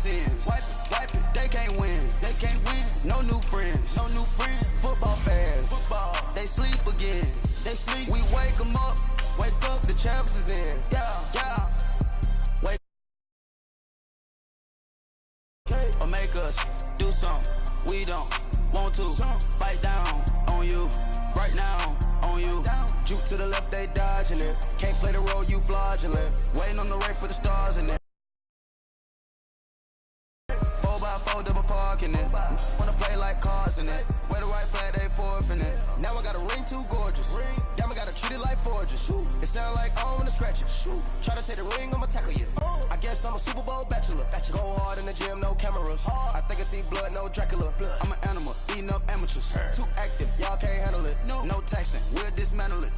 sins. Wipe it, they can't win. No new friends. Football fans. They sleep again. We wake them up. The champs is in. Yeah. Wake or make us do something we don't want to. Bite down on you right now. On you. Juke to the left, they dodging it. Can't play the role, you fraudulent. Waiting on the right for the stars in it. 4x4 double parking it. Wanna play like cars in it. Wear the white flag, they forfeiting it. Now I got a ring too gorgeous. Damn, I gotta treat it like forges. It sound like I wanna scratch it. Try to take the ring, I'ma tackle you. I guess I'm a Super Bowl bachelor. Go hard in the gym, no cameras. I think I see blood, no Dracula. I'm an animal, eating up amateurs. Too active, y'all can't handle it. No taxing, we'll dismantle it.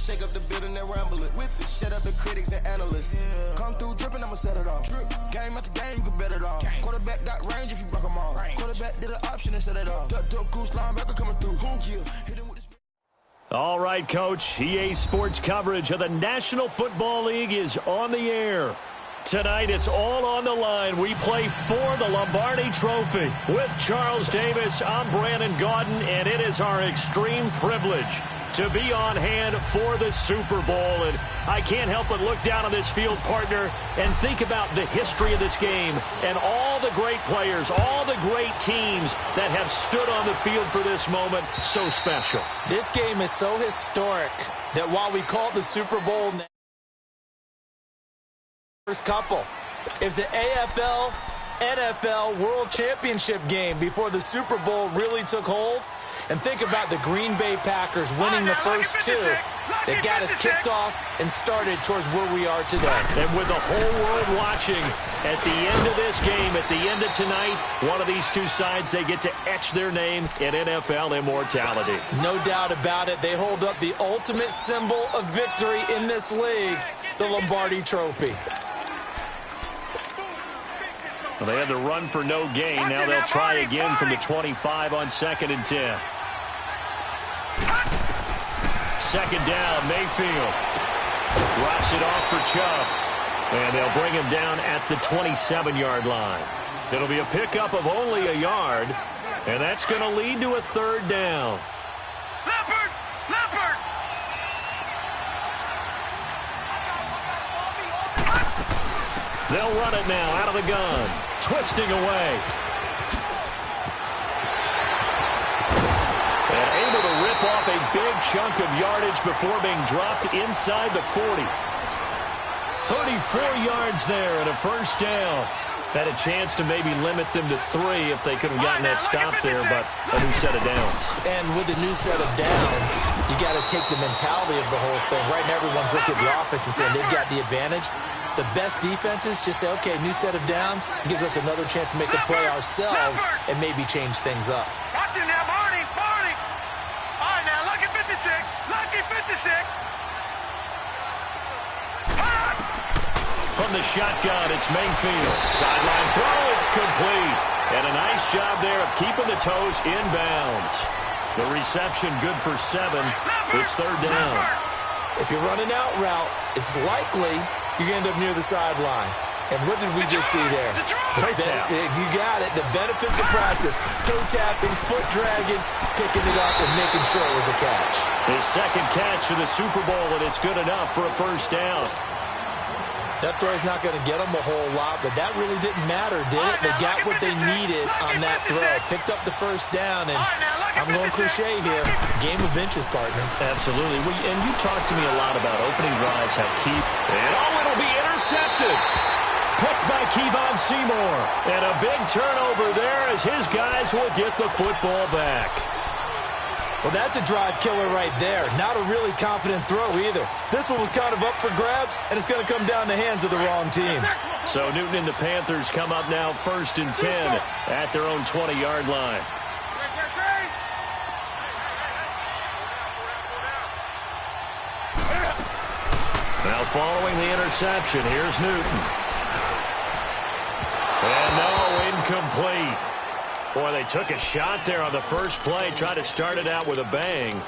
Shake up the building and ramble it. Shut up the critics and analysts. Come through dripping, I'ma set it off. Game after game, you can bet it off. Quarterback got range if you block them all. Quarterback did an option and set it off. Duck goose linebacker coming through. Hit him with his... All right, Coach. EA Sports coverage of the National Football League is on the air. Tonight, it's all on the line. We play for the Lombardi Trophy. With Charles Davis, I'm Brandon Gaudin, and it is our extreme privilege to be on hand for the Super Bowl. And I can't help but look down on this field, partner, and think about the history of this game and all the great players, all the great teams that have stood on the field for this moment. So special. This game is so historic that while we call it the Super Bowl, first couple, it's the AFL, NFL World Championship game before the Super Bowl really took hold. And think about the Green Bay Packers winning the first two that got us kicked off and started towards where we are today. And with the whole world watching, at the end of this game, at the end of tonight, one of these two sides, they get to etch their name in NFL immortality. No doubt about it. They hold up the ultimate symbol of victory in this league, the Lombardi Trophy. Well, they had the run for no gain. Now they'll try again from the 25 on 2nd and 10. Second down, Mayfield drops it off for Chubb. And they'll bring him down at the 27-yard line. It'll be a pickup of only a yard, and that's going to lead to a 3rd down. Leopard! They'll run it now out of the gun. Twisting away. And able to rip off a big chunk of yardage before being dropped inside the 40. 34 yards there and a 1st down. Had a chance to maybe limit them to 3 if they could have gotten that stop there, but a new set of downs. And with a new set of downs, you got to take the mentality of the whole thing. Right now, everyone's looking at the offense and saying they've got the advantage. The best defenses just say, okay, new set of downs. It gives us another chance to make a play ourselves and maybe change things up. Watch him now, Barney. All right, now, lucky 56. From the shotgun, it's Mayfield. Sideline throw, it's complete. And a nice job there of keeping the toes inbounds. The reception good for 7. It's 3rd down. If you're running out route, it's likely you're going to end up near the sideline. And what did we just see there? You got it. The benefits of practice. Toe tapping, foot dragging, picking it up, and making sure it was a catch. His 2nd catch of the Super Bowl, and it's good enough for a 1st down. That throw's not going to get them a whole lot, but that really didn't matter, did it? They got what they needed on that throw. Picked up the 1st down, and I'm going cliche here. Game of inches, partner. Absolutely. And you talked to me a lot about opening drives, how key. And it'll be intercepted. Picked by Kevon Seymour. And a big turnover there as his guys will get the football back. Well, that's a drive killer right there. Not a really confident throw either. This one was kind of up for grabs, and it's going to come down the hands of the wrong team. So Newton and the Panthers come up now 1st and 10 at their own 20-yard line. Now following the interception, here's Newton. And no, incomplete. Boy, they took a shot there on the first play, tried to start it out with a bang,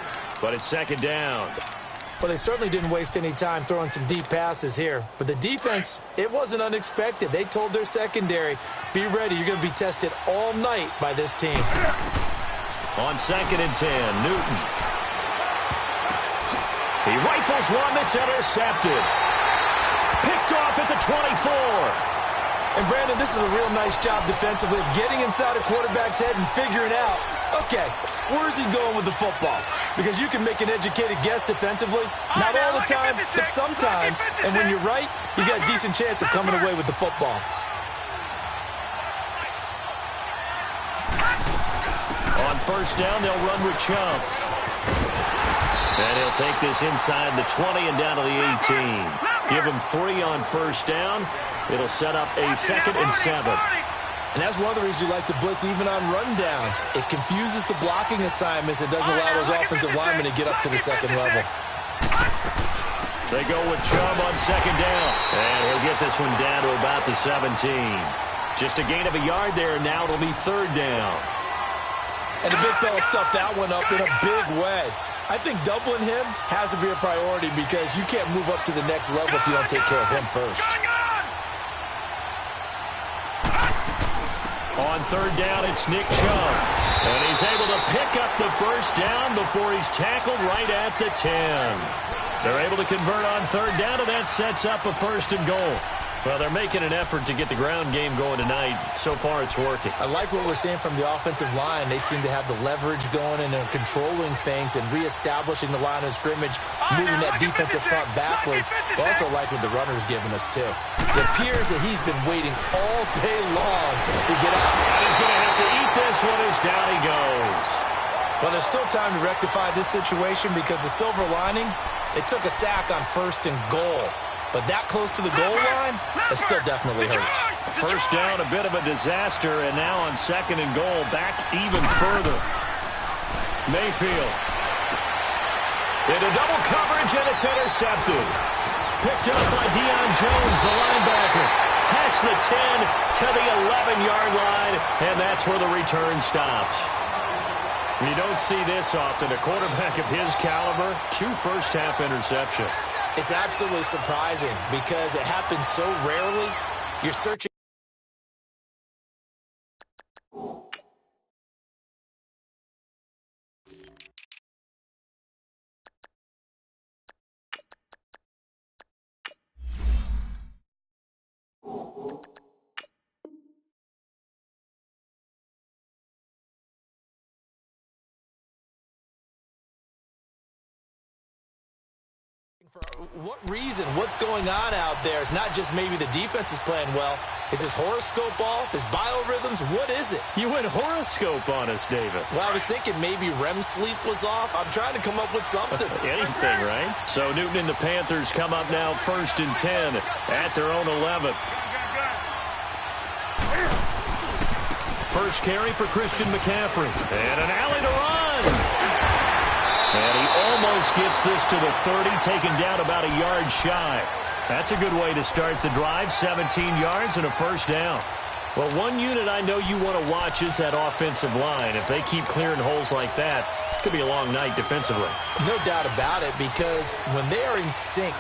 but it's 2nd down. Well, they certainly didn't waste any time throwing some deep passes here. But the defense, it wasn't unexpected. They told their secondary, be ready. You're going to be tested all night by this team. On 2nd and 10, Newton. He rifles one that's intercepted. Picked off at the 24. And, Brandon, this is a real nice job defensively of getting inside a quarterback's head and figuring out, okay, where's he going with the football? Because you can make an educated guess defensively. Not all the time, but sometimes. And when you're right, you've got a decent chance of coming away with the football. On 1st down, they'll run with Chubb. And he'll take this inside the 20 and down to the 18. Give him 3 on 1st down. It'll set up a 2nd and 7. And that's one of the reasons you like to blitz even on rundowns. It confuses the blocking assignments. It doesn't allow those offensive linemen to get up to the 2nd level. They go with Chubb on 2nd down. And he'll get this one down to about the 17. Just a gain of a yard there. Now it'll be 3rd down. And the big fella stuffed that one up in a big way. I think doubling him has to be a priority because you can't move up to the next level if you don't take care of him first. On 3rd down, it's Nick Chubb. And he's able to pick up the 1st down before he's tackled right at the 10. They're able to convert on 3rd down, and that sets up a 1st and goal. Well, they're making an effort to get the ground game going tonight. So far, it's working. I like what we're seeing from the offensive line. They seem to have the leverage going and they're controlling things and reestablishing the line of scrimmage, moving that defensive front backwards. I also like what the runner's giving us, too. It appears that he's been waiting all day long to get out. He's going to have to eat this one as down he goes. Well, there's still time to rectify this situation because the silver lining, they took a sack on 1st and goal. But that close to the goal line, it still definitely hurts. 1st down, a bit of a disaster, and now on 2nd and goal, back even further. Mayfield. Into double coverage, and it's intercepted. Picked up by Deion Jones, the linebacker. Past the 10 to the 11-yard line, and that's where the return stops. You don't see this often. A quarterback of his caliber, 2 first-half interceptions. It's absolutely surprising because it happens so rarely. You're searching. For what reason? What's going on out there? It's not just maybe the defense is playing well. Is his horoscope off? His biorhythms? What is it? You went horoscope on us, David. Well, I was thinking maybe REM sleep was off. I'm trying to come up with something. Anything, right? So Newton and the Panthers come up now 1st and 10 at their own 11. First carry for Christian McCaffrey. And an alley to run. And he almost gets this to the 30, taken down about a yard shy. That's a good way to start the drive, 17 yards and a 1st down. Well, one unit I know you want to watch is that offensive line. If they keep clearing holes like that, it could be a long night defensively. No doubt about it, because when they are in sync,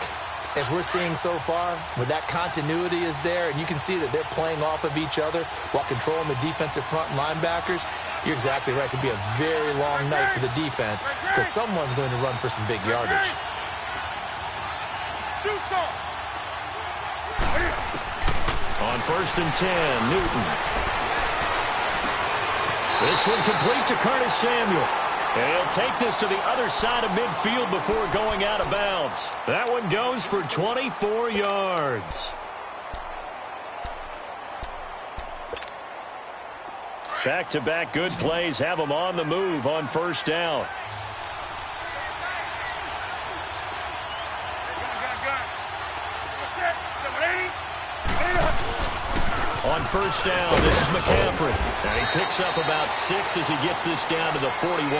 as we're seeing so far, when that continuity is there, and you can see that they're playing off of each other while controlling the defensive front linebackers, you're exactly right. It could be a very long night for the defense because someone's going to run for some big yardage. On 1st and 10, Newton. This one complete to Curtis Samuel. And he'll take this to the other side of midfield before going out of bounds. That one goes for 24 yards. Back-to-back good plays have them on the move on 1st down. On 1st down, this is McCaffrey. And he picks up about 6 as he gets this down to the 41.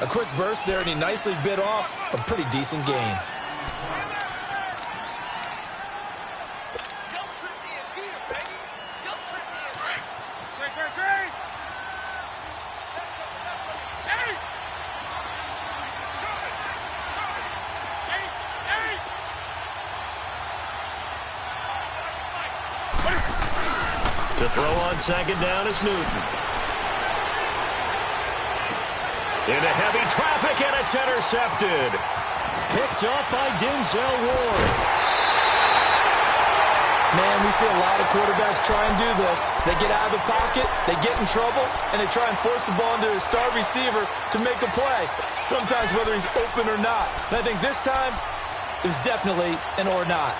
A quick burst there, and he nicely bit off a pretty decent gain. To throw on second down is Newton. Into heavy traffic, and it's intercepted. Picked up by Denzel Ward. Man, we see a lot of quarterbacks try and do this. They get out of the pocket, they get in trouble, and they try and force the ball into a star receiver to make a play, sometimes whether he's open or not. And I think this time, it was definitely an or not.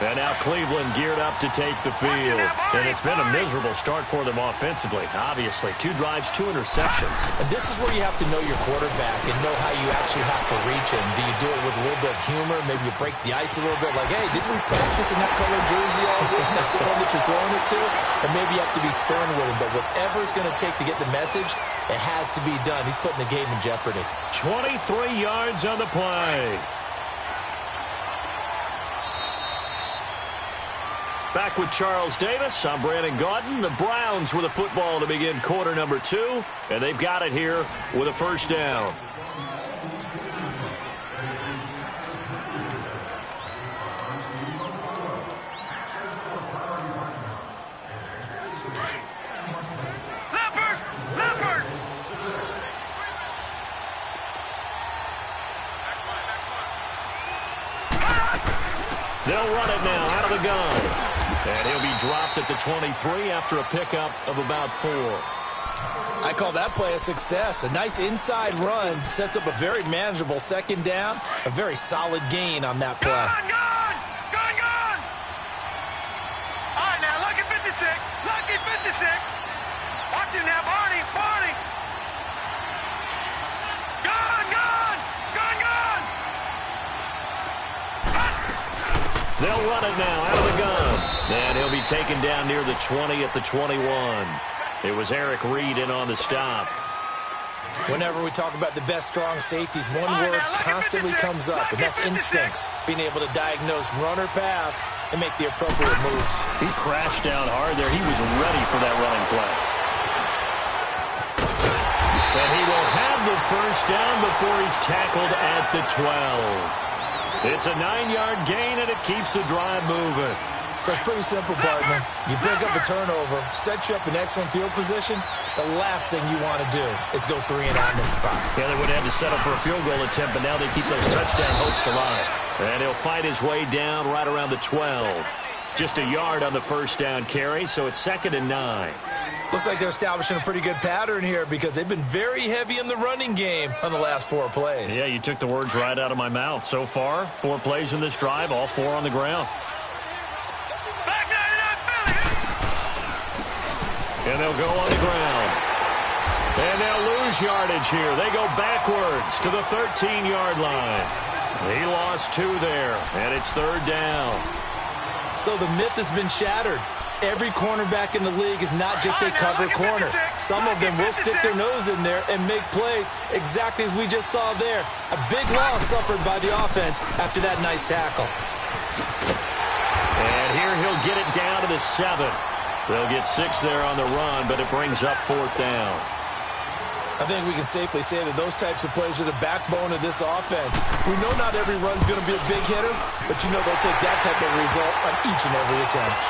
And now Cleveland geared up to take the field. And it's been a miserable start for them offensively, obviously. 2 drives, 2 interceptions. And this is where you have to know your quarterback and know how you actually have to reach him. Do you do it with a little bit of humor? Maybe you break the ice a little bit, like, hey, didn't we practice in that colored jersey all week, not the one that you're throwing it to? And maybe you have to be stern with him. But whatever it's going to take to get the message, it has to be done. He's putting the game in jeopardy. 23 yards on the play. Back with Charles Davis, I'm Brandon Gaudin. The Browns with a football to begin quarter number 2, and they've got it here with a first down. Leopard! They'll run it now out of the gun. And he'll be dropped at the 23 after a pickup of about 4. I call that play a success. A nice inside run sets up a very manageable second down, a very solid gain on that play. Gone! All right, now, lucky 56. Watch him now, Barney. They'll run it now out of the gun. And he'll be taken down near the 20 at the 21. It was Eric Reed in on the stop. Whenever we talk about the best strong safeties, one word constantly comes up, and that's instincts. Being able to diagnose run or pass and make the appropriate moves. He crashed down hard there. He was ready for that running play. And he will have the first down before he's tackled at the 12. It's a 9-yard gain, and it keeps the drive moving. So it's pretty simple, partner. You pick up a turnover, set you up in excellent field position. The last thing you want to do is go 3 and out in this spot. Yeah, they would have to settle for a field goal attempt, but now they keep those touchdown hopes alive. And he'll fight his way down right around the 12. Just a yard on the first down carry, so it's 2nd and 9. Looks like they're establishing a pretty good pattern here because they've been very heavy in the running game on the last 4 plays. Yeah, you took the words right out of my mouth. So far, 4 plays in this drive, all 4 on the ground. And they'll go on the ground. And they'll lose yardage here. They go backwards to the 13-yard line. He lost 2 there, and it's 3rd down. So the myth has been shattered. Every cornerback in the league is not just a cover corner. Some of them will stick their nose in there and make plays exactly as we just saw there. A big loss suffered by the offense after that nice tackle. And here he'll get it down to the 7. They'll get 6 there on the run, but it brings up 4th down. I think we can safely say that those types of plays are the backbone of this offense. We know not every run's going to be a big hitter, but you know they'll take that type of result on each and every attempt.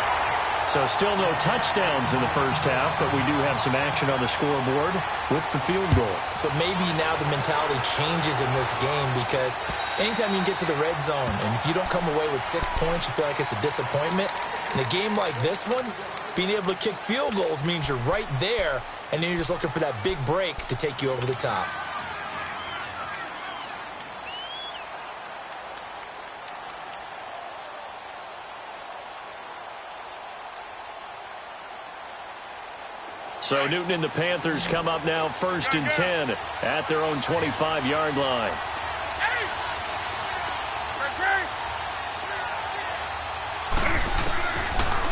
So still no touchdowns in the first half, but we do have some action on the scoreboard with the field goal. So maybe now the mentality changes in this game because anytime you can get to the red zone, and if you don't come away with 6 points, you feel like it's a disappointment. In a game like this one, being able to kick field goals means you're right there, and then you're just looking for that big break to take you over the top. So Newton and the Panthers come up now 1st and 10 at their own 25-yard line.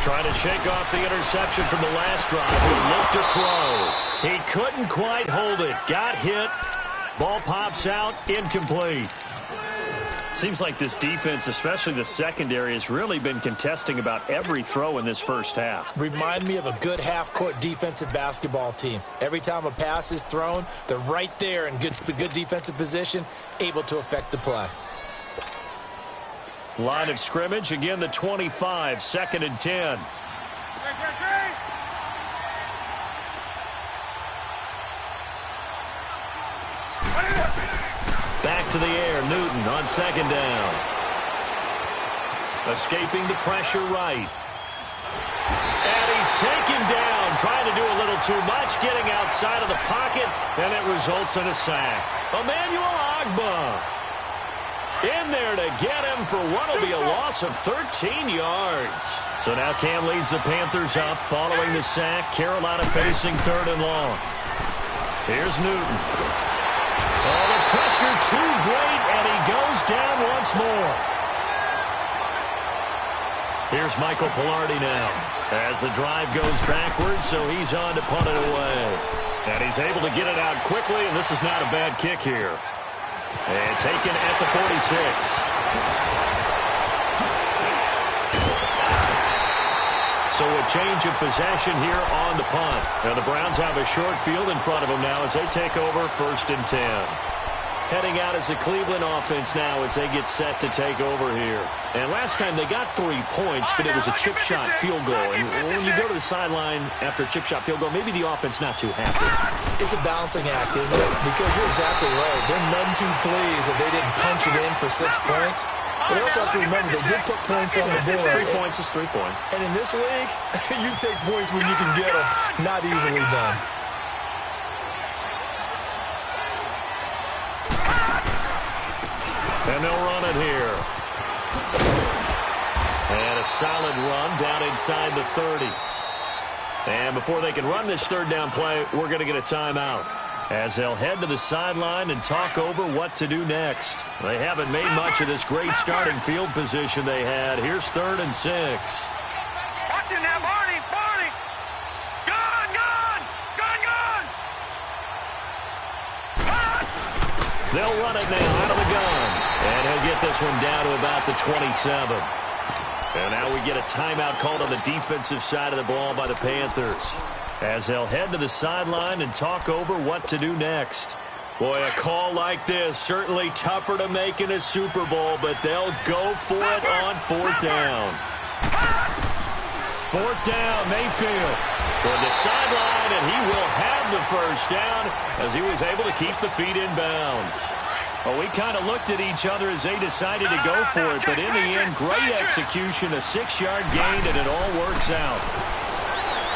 Trying to shake off the interception from the last drive. He looked to throw. He couldn't quite hold it. Got hit. Ball pops out. Incomplete. Seems like this defense, especially the secondary, has really been contesting about every throw in this first half. Remind me of a good half-court defensive basketball team. Every time a pass is thrown, they're right there in good defensive position, able to affect the play. Line of scrimmage, again the 25, 2nd and 10. Back to the air, Newton on second down. Escaping the pressure right. And he's taken down, trying to do a little too much, getting outside of the pocket, and it results in a sack. Emmanuel Ogbah in there to get him for what will be a loss of 13 yards. So now Cam leads the Panthers up following the sack. Carolina facing 3rd and long. Here's Newton. Oh, the pressure too great, and he goes down once more. Here's Michael Pilardi now as the drive goes backwards, so he's on to punt it away. And he's able to get it out quickly, and this is not a bad kick here. And taken at the 46. So a change of possession here on the punt. Now the Browns have a short field in front of them now as they take over 1st and 10. Heading out as the Cleveland offense now as they get set to take over here. And last time they got 3 points, but it was a chip shot field goal. And when you go to the sideline after a chip shot field goal, maybe the offense not too happy. It's a balancing act, isn't it? Because you're exactly right. They're none too pleased that they didn't punch it in for 6 points. But you also have to remember they did put points on the board. 3 points is 3 points. And in this league, you take points when you can get them. Not easily done. And they'll run it here. And a solid run down inside the 30. And before they can run this 3rd down play, we're going to get a timeout as they'll head to the sideline and talk over what to do next. They haven't made much of this great starting field position they had. Here's 3rd and 6. Watch it now, Barney, Barney. Gun, gun, gun, gun. They'll run it now out of the gun. And he'll get this one down to about the 27. And now we get a timeout called on the defensive side of the ball by the Panthers as they'll head to the sideline and talk over what to do next. Boy, a call like this, certainly tougher to make in a Super Bowl, but they'll go for it on 4th down. 4th down, Mayfield toward the sideline, and he will have the 1st down as he was able to keep the feet in bounds. Well, we kind of looked at each other as they decided to go for it, but in the end, great execution, a 6-yard gain, and it all works out.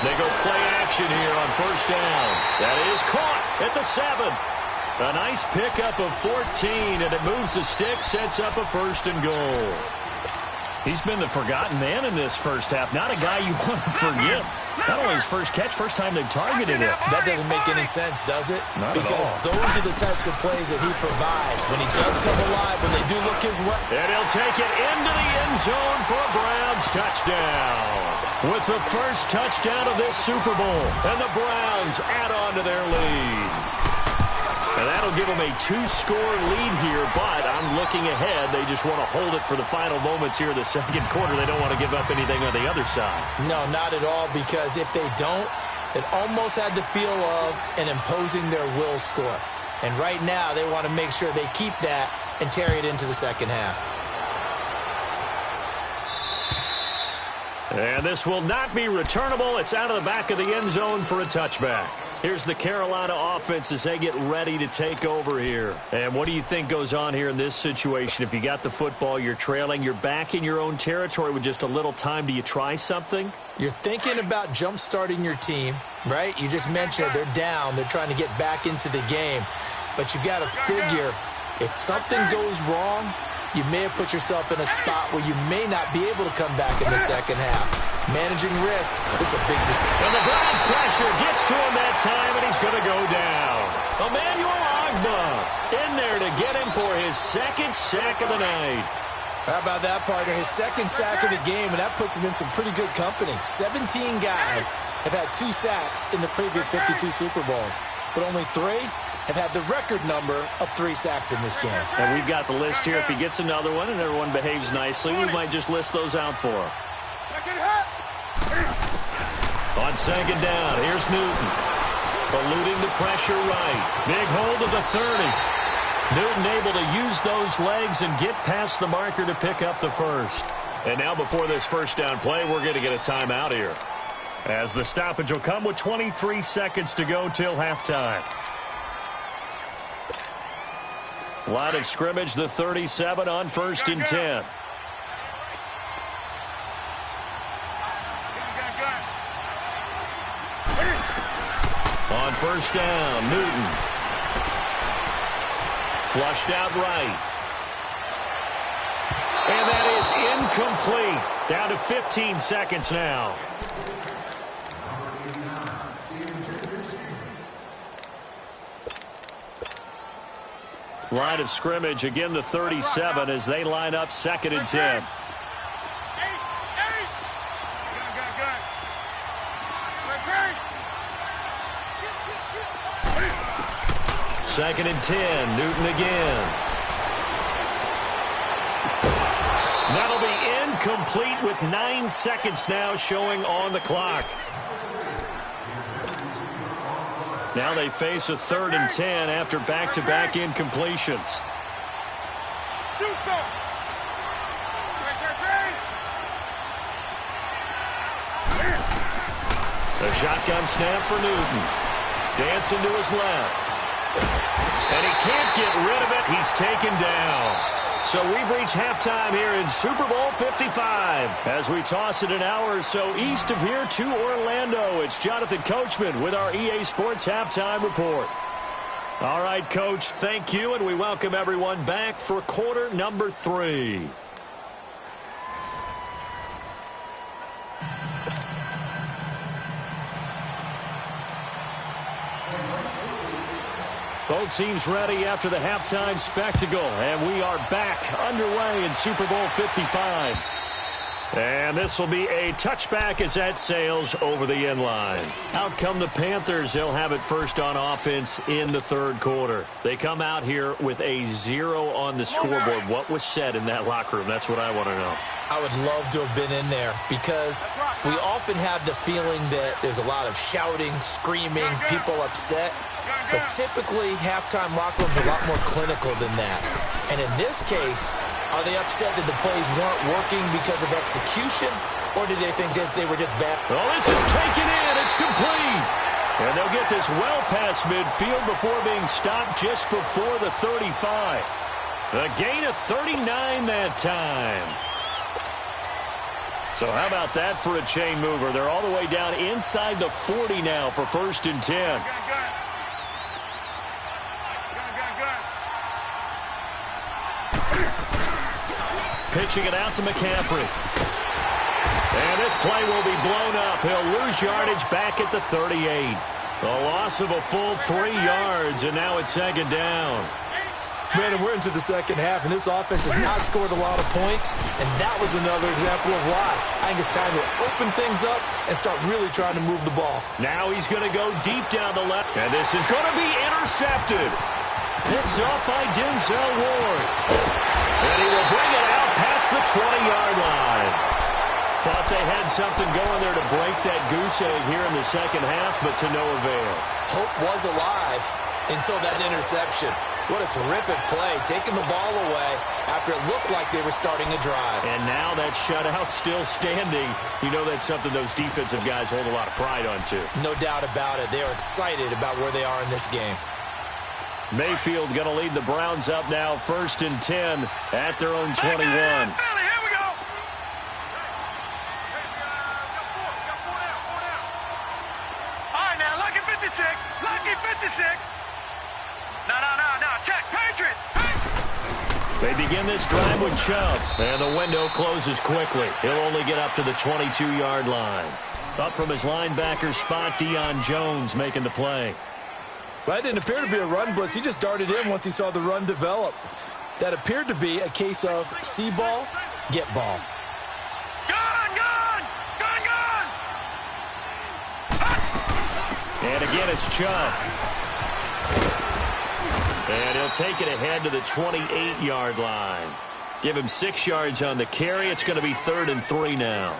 They go play action here on 1st down. That is caught at the 7. A nice pickup of 14, and it moves the stick, sets up a 1st and goal. He's been the forgotten man in this first half. Not a guy you want to forget. Not only his first catch, first time they've targeted him. That doesn't make any sense, does it? Not because at all. Those are the types of plays that he provides. When he does come alive, when they do look his way. And he'll take it into the end zone for a Browns touchdown. With the first touchdown of this Super Bowl. And the Browns add on to their lead. And that'll give them a 2-score lead here, but I'm looking ahead. They just want to hold it for the final moments here in the 2nd quarter. They don't want to give up anything on the other side. No, not at all, because if they don't, it almost had the feel of an imposing their will score. And right now, they want to make sure they keep that and carry it into the 2nd half. And this will not be returnable. It's out of the back of the end zone for a touchback. Here's the Carolina offense as they get ready to take over here. And what do you think goes on here in this situation? If you got the football, you're trailing, you're back in your own territory with just a little time. Do you try something? You're thinking about jump-starting your team, right? You just mentioned it. They're down. They're trying to get back into the game. But you got to figure if something goes wrong, you may have put yourself in a spot where you may not be able to come back in the 2nd half. Managing risk is a big decision. And the Browns pressure gets to him that time, and he's going to go down. Emmanuel Ogbah in there to get him for his 2nd sack of the night. How about that, partner? His 2nd sack of the game, and that puts him in some pretty good company. 17 guys have had 2 sacks in the previous 52 Super Bowls, but only 3 have had the record number of 3 sacks in this game. And we've got the list here. If he gets another one and everyone behaves nicely, we might just list those out for him. On 2nd down, here's Newton. Eluding the pressure right. Big hold of the 30. Newton able to use those legs and get past the marker to pick up the 1st. And now before this 1st down play, we're going to get a timeout here. As the stoppage will come with 23 seconds to go till halftime. Line of scrimmage, the 37 on 1st and 10. On 1st down, Newton. Flushed out right. And that is incomplete. Down to 15 seconds now. Line of scrimmage, again the 37 as they line up 2nd and 10. Second and 10, Newton again. That'll be incomplete with 9 seconds now showing on the clock. Now they face a 3rd and 10 after back-to-back incompletions. The shotgun snap for Newton. Dancing to his left. And he can't get rid of it. He's taken down. So we've reached halftime here in Super Bowl 55. As we toss it an hour or so east of here to Orlando, it's Jonathan Coachman with our EA Sports Halftime Report. All right, Coach, thank you, and we welcome everyone back for quarter number 3. Both teams ready after the halftime spectacle, and we are back underway in Super Bowl 55. And this will be a touchback as that sails over the end line. Out come the Panthers. They'll have it first on offense in the 3rd quarter. They come out here with a 0 on the scoreboard. What was said in that locker room? That's what I want to know. I would love to have been in there because we often have the feeling that there's a lot of shouting, screaming, people upset. But typically, halftime locker rooms are a lot more clinical than that. And in this case, are they upset that the plays weren't working because of execution, or did they think they were just bad? Oh, this is taken in. It's complete. And they'll get this well past midfield before being stopped just before the 35. A gain of 39 that time. So how about that for a chain mover? They're all the way down inside the 40 now for 1st and 10. Pitching it out to McCaffrey. And this play will be blown up. He'll lose yardage back at the 38. A loss of a full 3 yards, and now it's 2nd down. Brandon, we're into the 2nd half, and this offense has not scored a lot of points, and that was another example of why. I think it's time to open things up and start really trying to move the ball. Now he's going to go deep down the left, and this is going to be intercepted. Picked up by Denzel Ward. And he will bring it out past the 20-yard line. Thought they had something going there to break that goose egg here in the 2nd half, but to no avail. Hope was alive until that interception. What a terrific play, taking the ball away after it looked like they were starting a drive. And now that shutout still standing. You know that's something those defensive guys hold a lot of pride on, too. No doubt about it. They are excited about where they are in this game. Mayfield going to lead the Browns up now, 1st and 10 at their own 21. Here we go. All right, now, lucky 56. Lucky 56. No. Check. Patriot. They begin this drive with Chubb, and the window closes quickly. He'll only get up to the 22-yard line. Up from his linebacker spot, Deion Jones making the play. Well, that didn't appear to be a run blitz. He just darted in once he saw the run develop. That appeared to be a case of see ball, get ball. Gun! And again, it's Chubb. And he'll take it ahead to the 28-yard line. Give him 6 yards on the carry. It's going to be 3rd and 3 now.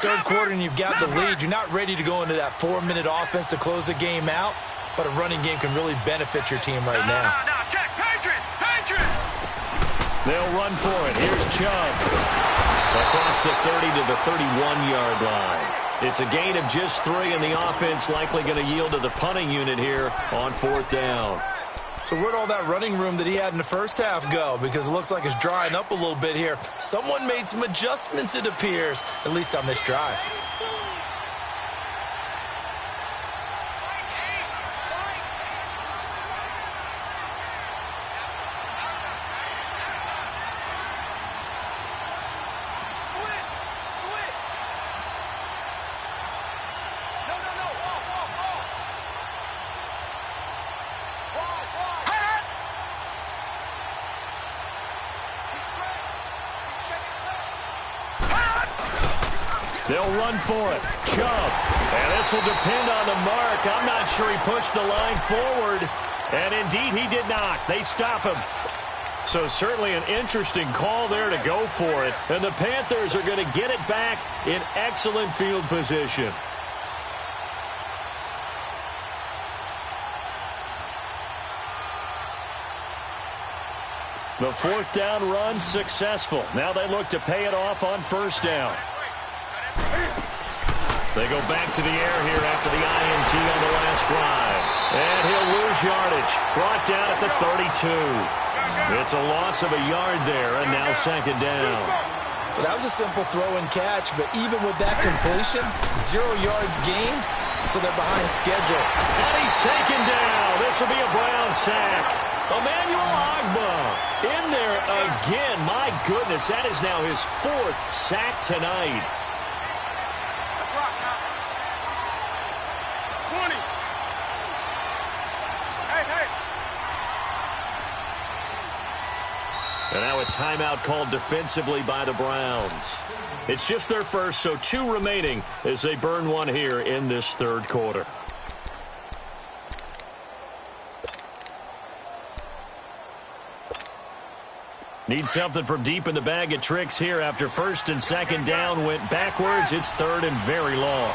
3rd quarter and you've got the lead. You're not ready to go into that 4-minute offense to close the game out. But a running game can really benefit your team right now. No, check. Patriot! They'll run for it. Here's Chubb. Across the 30 to the 31-yard line. It's a gain of just 3, and the offense likely going to yield to the punting unit here on 4th down. So where'd all that running room that he had in the first half go? Because it looks like it's drying up a little bit here. Someone made some adjustments, it appears, at least on this drive. They'll run for it. Chubb. And this will depend on the mark. I'm not sure he pushed the line forward. And indeed, he did not. They stop him. So certainly an interesting call there to go for it. And the Panthers are going to get it back in excellent field position. The 4th down run successful. Now they look to pay it off on 1st down. They go back to the air here after the INT on the last drive. And he'll lose yardage. Brought down at the 32. It's a loss of a yard there, and now 2nd down. Well, that was a simple throw and catch, but even with that completion, 0 yards gained, so they're behind schedule. And he's taken down. This will be a Brown sack. Emmanuel Ogbah in there again. My goodness, that is now his 4th sack tonight. 20. Hey. And now a timeout called defensively by the Browns. It's just their first, so 2 remaining as they burn one here in this 3rd quarter. Need something from deep in the bag of tricks here after 1st and 2nd down went backwards. It's 3rd and very long.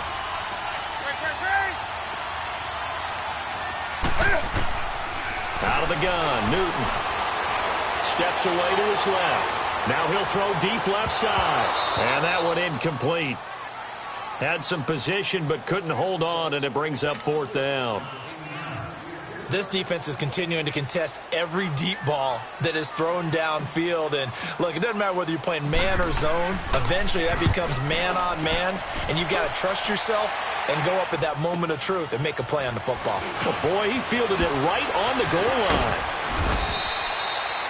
Out of the gun, Newton. Steps away to his left. Now he'll throw deep left side. And that one incomplete. Had some position but couldn't hold on, and it brings up 4th down. This defense is continuing to contest every deep ball that is thrown downfield. And, look, it doesn't matter whether you're playing man or zone. Eventually that becomes man on man, and you've got to trust yourself and go up at that moment of truth and make a play on the football. Oh, boy, he fielded it right on the goal line.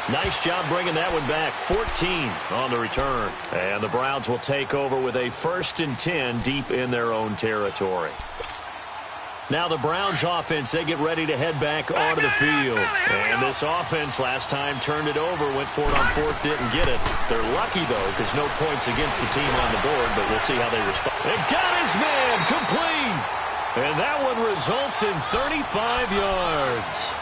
Nice job bringing that one back. 14 on the return. And the Browns will take over with a 1st and 10 deep in their own territory. Now the Browns offense, they get ready to head back onto the field. And this offense last time turned it over, went for it on 4th, didn't get it. They're lucky, though, because no points against the team on the board, but we'll see how they respond. And got his man complete. And that one results in 35 yards.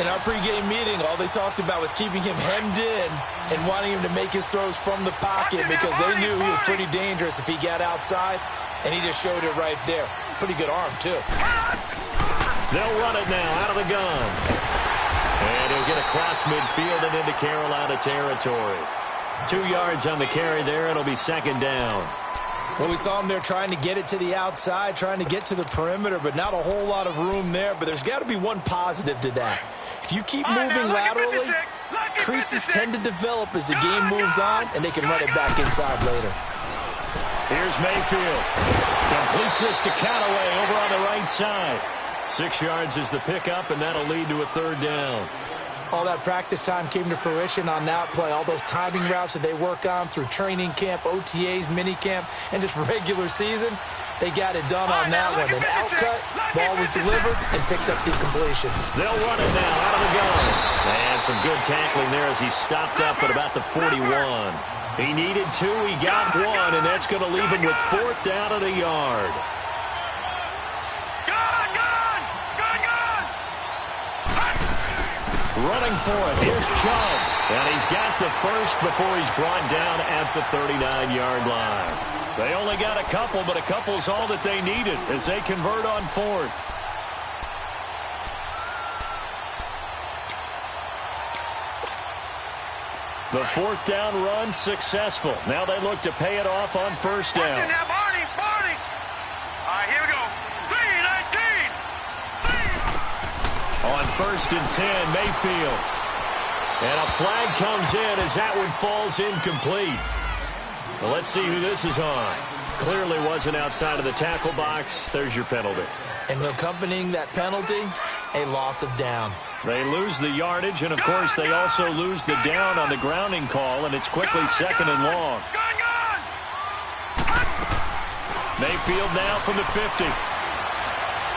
In our pregame meeting, all they talked about was keeping him hemmed in and wanting him to make his throws from the pocket because they knew he was pretty dangerous if he got outside, and he just showed it right there. Pretty good arm, too. They'll run it now out of the gun. And he'll get across midfield and into Carolina territory. 2 yards on the carry there. It'll be 2nd down. Well, we saw him there trying to get it to the outside, trying to get to the perimeter, but not a whole lot of room there. But there's got to be one positive to that. If you keep moving laterally, creases tend to develop as the game moves on, and they can run it back inside later. Here's Mayfield. Completes this to Callaway over on the right side. 6 yards is the pickup, and that'll lead to a 3rd down. All that practice time came to fruition on that play. All those timing routes that they work on through training camp, OTAs, minicamp, and just regular season, they got it done on that one. An outcut, ball was delivered, and picked up the completion. They'll run it now out of the gun. And some good tackling there as he stopped up at about the 41. He needed 2, he got 1, and that's going to leave him with 4th down at a yard. Running for it, here's Chubb. And he's got the first before he's brought down at the 39-yard line. They only got a couple, but a couple's all that they needed as they convert on 4th. The 4th down run successful. Now they look to pay it off on 1st down. On 1st and 10, Mayfield. And a flag comes in as that one falls incomplete. Well, let's see who this is on. Clearly wasn't outside of the tackle box. There's your penalty. And accompanying that penalty, a loss of down. They lose the yardage, and, of course, they also lose the down on the grounding call, and it's quickly 2nd and long. Mayfield now from the 50.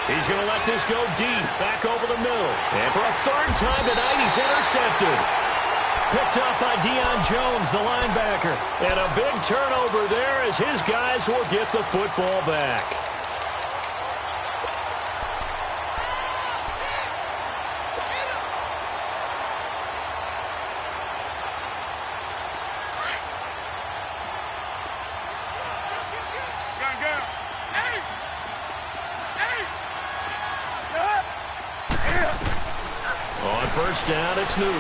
He's going to let this go deep, back over the middle. And for a 3rd time tonight, he's intercepted. Picked up by Deion Jones, the linebacker. And a big turnover there as his guys will get the football back. On 1st down, it's Newton.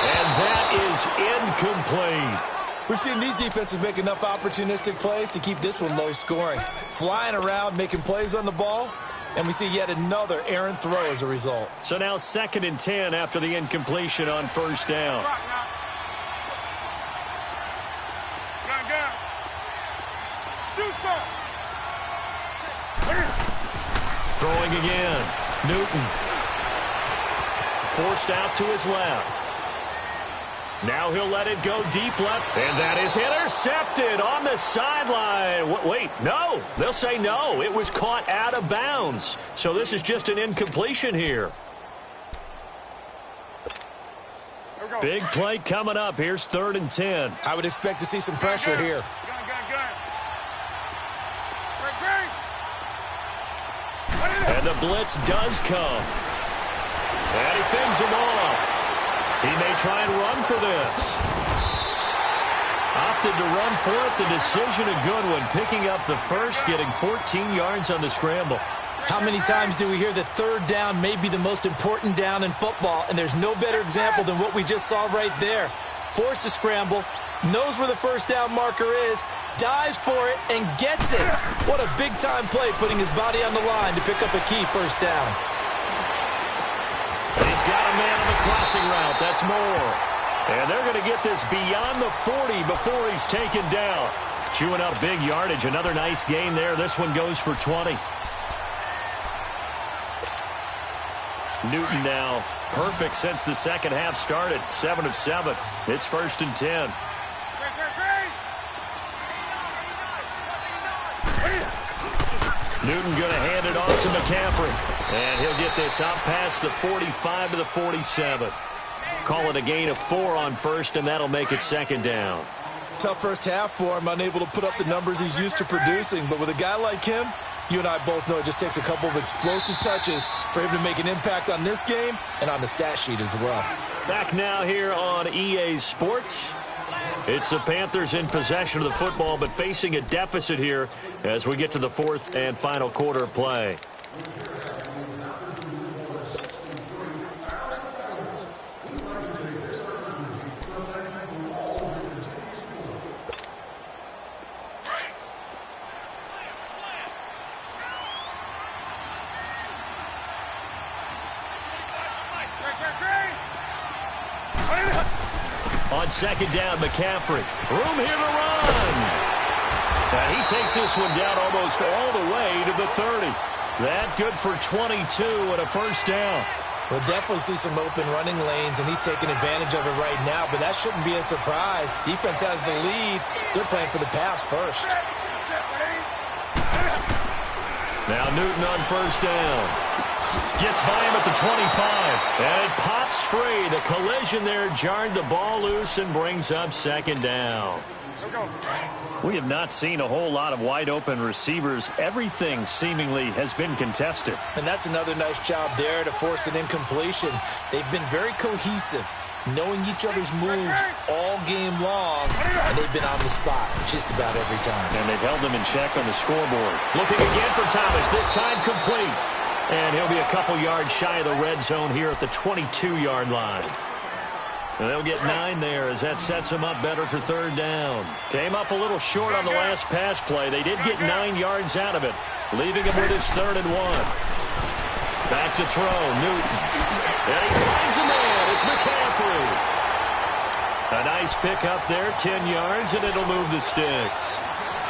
And that is incomplete. We've seen these defenses make enough opportunistic plays to keep this one low scoring. Flying around, making plays on the ball, and we see yet another errant throw as a result. So now 2nd and 10 after the incompletion on 1st down. Throwing again. Newton. Forced out to his left. Now he'll let it go deep left. And that is intercepted on the sideline. Wait, no. They'll say no. It was caught out of bounds. So this is just an incompletion here. Big play coming up. Here's 3rd and 10. I would expect to see some pressure here. And the blitz does come. And he fends him off. He may try and run for this. Opted to run for it. The decision a good one. Picking up the first, getting 14 yards on the scramble. How many times do we hear that 3rd down may be the most important down in football, and there's no better example than what we just saw right there. Forced to scramble, knows where the 1st down marker is, dives for it, and gets it. What a big-time play, putting his body on the line to pick up a key 1st down. He's got a man on the crossing route. That's Moore. And they're going to get this beyond the 40 before he's taken down. Chewing up big yardage. Another nice gain there. This one goes for 20. Newton now perfect since the 2nd half started. 7 of 7. It's 1st and 10. Newton going to hand it off to McCaffrey. And he'll get this out past the 45 to the 47. Call it a gain of 4 on 1st, and that'll make it 2nd down. Tough 1st half for him, unable to put up the numbers he's used to producing. But with a guy like him, you and I both know it just takes a couple of explosive touches for him to make an impact on this game and on the stat sheet as well. Back now here on EA Sports. It's the Panthers in possession of the football, but facing a deficit here as we get to the 4th and final quarter of play. On 2nd down, McCaffrey. Room here to run. And he takes this one down almost all the way to the 30. That good for 22 and a 1st down. We'll definitely see some open running lanes, and he's taking advantage of it right now, but that shouldn't be a surprise. Defense has the lead. They're playing for the pass first. Now Newton on 1st down. Gets by him at the 25. And it pops free. The collision there jarred the ball loose and brings up 2nd down. We have not seen a whole lot of wide-open receivers. Everything seemingly has been contested. And that's another nice job there to force an incompletion. They've been very cohesive, knowing each other's moves all game long, and they've been on the spot just about every time. And they've held them in check on the scoreboard. Looking again for Thomas, this time complete. And he'll be a couple yards shy of the red zone here at the 22-yard line. And they'll get 9 there as that sets him up better for 3rd down. Came up a little short on the last pass play. They did get 9 yards out of it, leaving him with his 3rd and 1. Back to throw, Newton. And he finds a man. It's McCaffrey. A nice pick up there, 10 yards, and it'll move the sticks.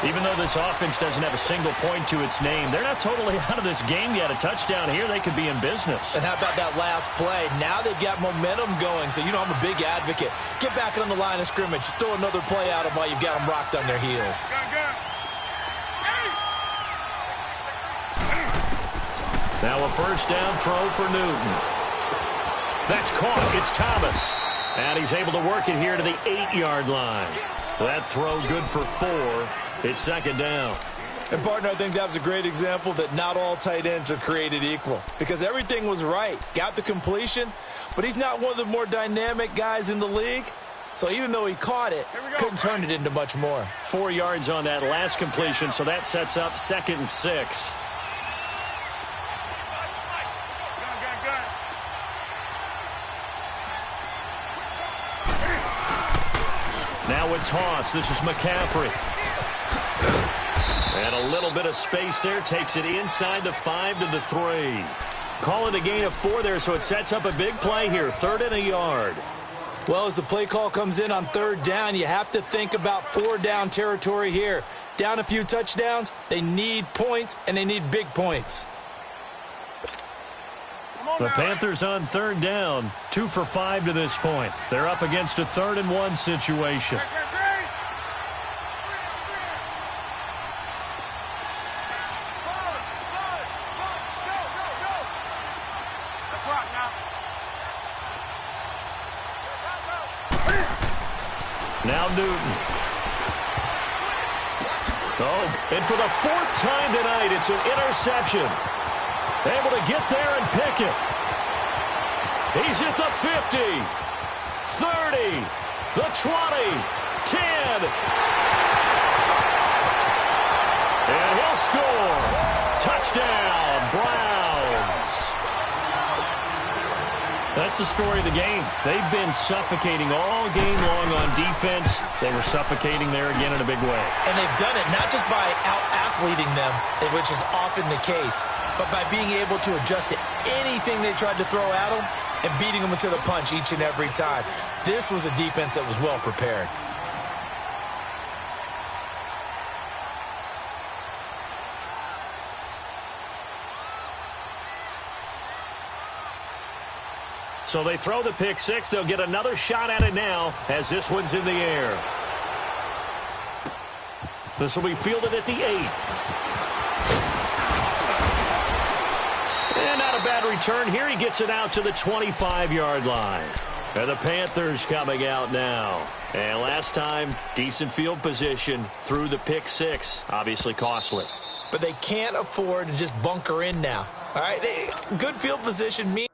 Even though this offense doesn't have a single point to its name, they're not totally out of this game yet. A touchdown here, they could be in business. And how about that last play? Now they've got momentum going, so you know I'm a big advocate. Get back on the line of scrimmage. Throw another play at them while you've got them rocked on their heels. Now a first down throw for Newton. That's caught. It's Thomas. And he's able to work it here to the 8-yard line. That throw good for 4. It's second down. And, partner, I think that was a great example that not all tight ends are created equal. Because everything was right. Got the completion, but he's not one of the more dynamic guys in the league. So even though he caught it, couldn't turn it into much more. 4 yards on that last completion, so that sets up 2nd and 6. Now a toss. This is McCaffrey. And a little bit of space there. Takes it inside the 5 to the 3. Call it a gain of 4 there, so it sets up a big play here. 3rd and a yard. Well, as the play call comes in on 3rd down, you have to think about 4-down territory here. Down a few touchdowns, they need points, and they need big points. The Panthers on 3rd down, 2 for 5 to this point. They're up against a 3rd and 1 situation. Now Newton. Oh, and for the 4th time tonight, it's an interception. Able to get there and pick it. He's at the 50, 30, the 20, 10. And he'll score. Touchdown, Browns. That's the story of the game. They've been suffocating all game long on defense. They were suffocating there again in a big way. And they've done it not just by out-athleting them, which is often the case, but by being able to adjust to anything they tried to throw at them and beating them into the punch each and every time. This was a defense that was well prepared. So they throw the pick 6. They'll get another shot at it now as this one's in the air. This will be fielded at the 8. And not a bad return here. He gets it out to the 25-yard line. And the Panthers coming out now. And last time, decent field position through the pick 6. Obviously costly. But they can't afford to just bunker in now. All right, good field position means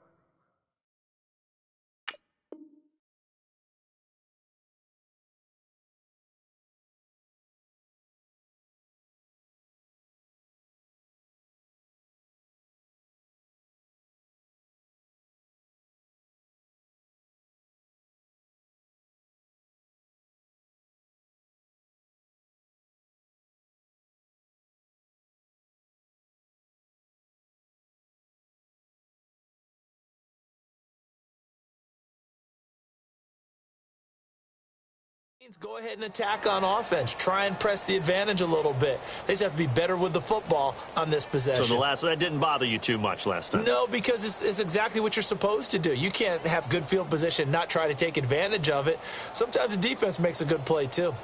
go ahead and attack on offense. Try and press the advantage a little bit. They just have to be better with the football on this possession. So that didn't bother you too much last time? No, because it's exactly what you're supposed to do. You can't have good field position, not try to take advantage of it. Sometimes the defense makes a good play too.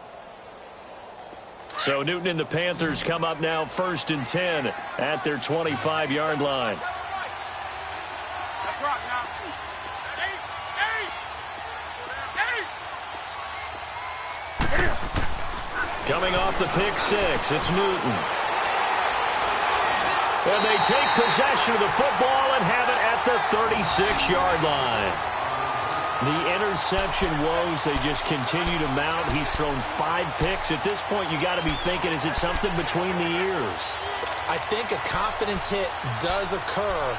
So Newton and the Panthers come up now 1st and 10 at their 25-yard line. Coming off the pick 6, it's Newton. And they take possession of the football and have it at the 36-yard line. The interception woes, they just continue to mount. He's thrown 5 picks. At this point, you got to be thinking, is it something between the ears? I think a confidence hit does occur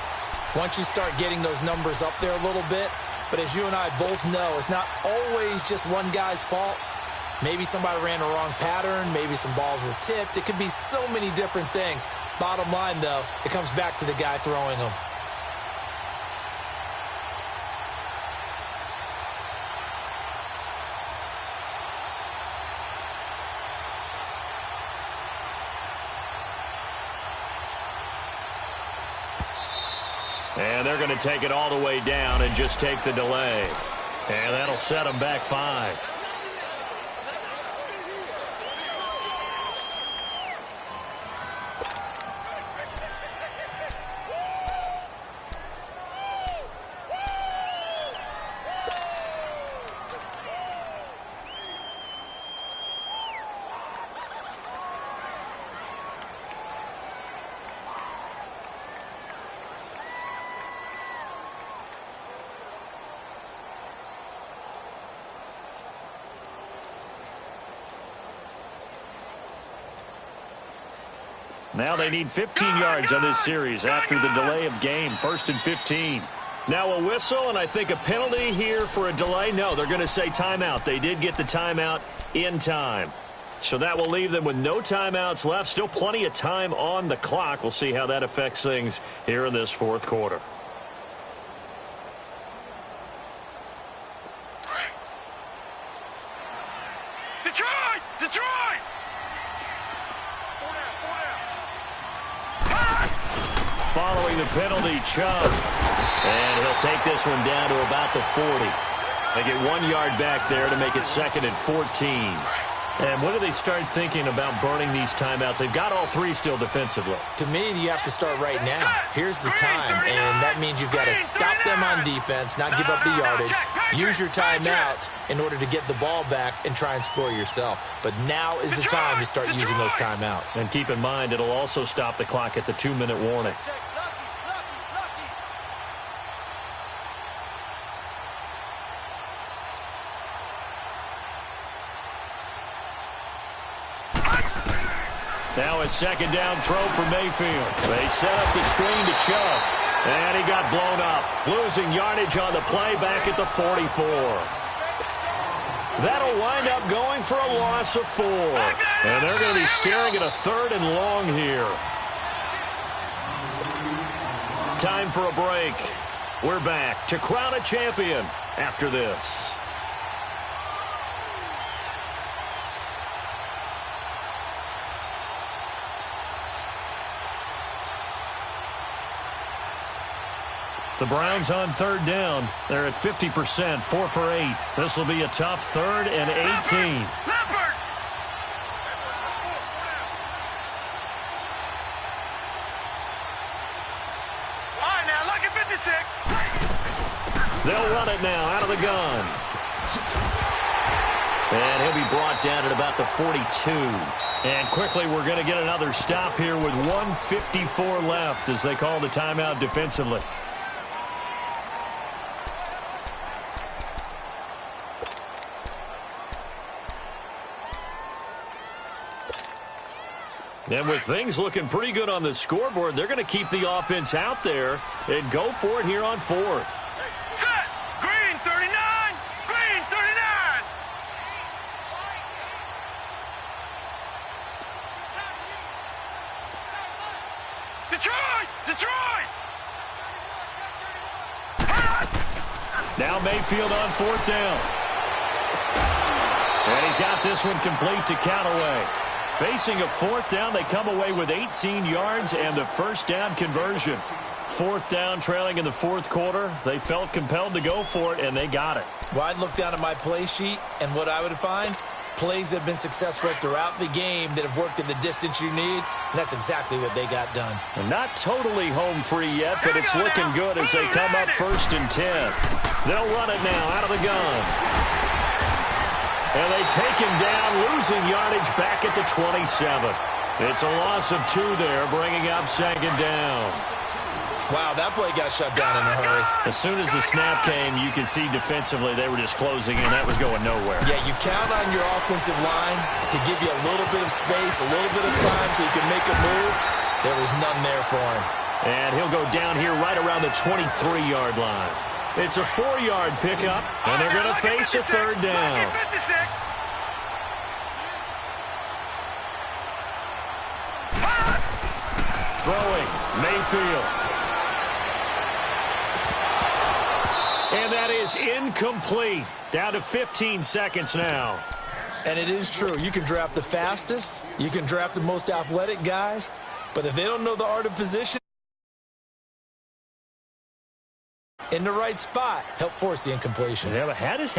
once you start getting those numbers up there a little bit. But as you and I both know, it's not always just one guy's fault. Maybe somebody ran a wrong pattern. Maybe some balls were tipped. It could be so many different things. Bottom line, though, it comes back to the guy throwing them. And they're going to take it all the way down and just take the delay. And that'll set them back 5. Now they need 15 yards on this series after the delay of game. 1st and 15. Now a whistle, and I think a penalty here for a delay. No, they're going to say timeout. They did get the timeout in time. So that will leave them with no timeouts left. Still plenty of time on the clock. We'll see how that affects things here in this 4th quarter. Detroit! Detroit! Following the penalty, Chubb. And he'll take this one down to about the 40. They get 1 yard back there to make it 2nd and 14. And when do they start thinking about burning these timeouts? They've got all 3 still defensively. To me, you have to start right now. Here's the time, and that means you've got to stop them on defense, not give up the yardage. Use your timeouts in order to get the ball back and try and score yourself. But now is the time to start using those timeouts. And keep in mind, it'll also stop the clock at the 2-minute warning. Now a 2nd down throw for Mayfield. They set up the screen to Chubb. And he got blown up. Losing yardage on the play back at the 44. That'll wind up going for a loss of 4. And they're going to be staring at a 3rd and long here. Time for a break. We're back to crown a champion after this. The Browns on 3rd down. They're at 50%, 4 for 8. This will be a tough 3rd and 18. Leopard! All right, now, look at 56. They'll run it now out of the gun. And he'll be brought down at about the 42. And quickly, we're going to get another stop here with 1:54 left as they call the timeout defensively. And with things looking pretty good on the scoreboard, they're going to keep the offense out there and go for it here on 4th. Set! Green 39! Green 39! Detroit! Detroit! Now Mayfield on 4th down. And he's got this one complete to Callaway. Facing a 4th down, they come away with 18 yards and the 1st down conversion. 4th down, trailing in the 4th quarter. They felt compelled to go for it, and they got it. Well, I'd look down at my play sheet, and what I would find, plays that have been successful throughout the game that have worked in the distance you need, and that's exactly what they got done. And not totally home free yet, but it's looking good as they come up 1st and 10. They'll run it now out of the gun. And they take him down, losing yardage back at the 27. It's a loss of 2 there, bringing up 2nd down. Wow, that play got shut down in a hurry. As soon as the snap came, you could see defensively they were just closing in. That was going nowhere. Yeah, you count on your offensive line to give you a little bit of space, a little bit of time so you can make a move. There was none there for him. And he'll go down here right around the 23-yard line. It's a 4-yard pickup, and they're going to face a 3rd down. Throwing, Mayfield. And that is incomplete. Down to 15 seconds now. And it is true. You can draft the fastest. You can draft the most athletic guys. But if they don't know the art of position, in the right spot, helped force the incompletion. Yeah, but had his